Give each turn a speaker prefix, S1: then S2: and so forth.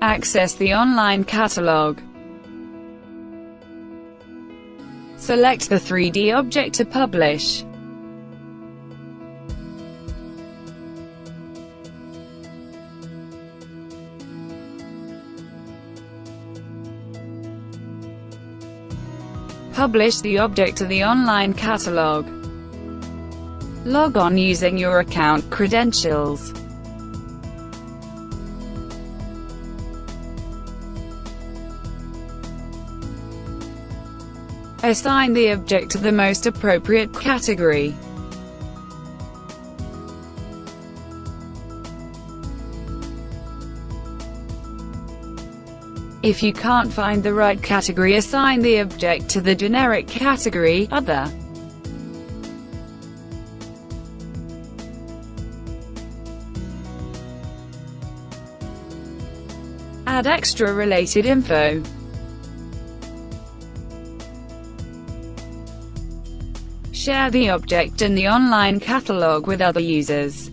S1: Access the online catalog. Select the 3D object to publish. Publish the object to the online catalog. Log on using your account credentials. Assign the object to the most appropriate category. If you can't find the right category, assign the object to the generic category, Other. Add extra related info. Share the object in the online catalog with other users.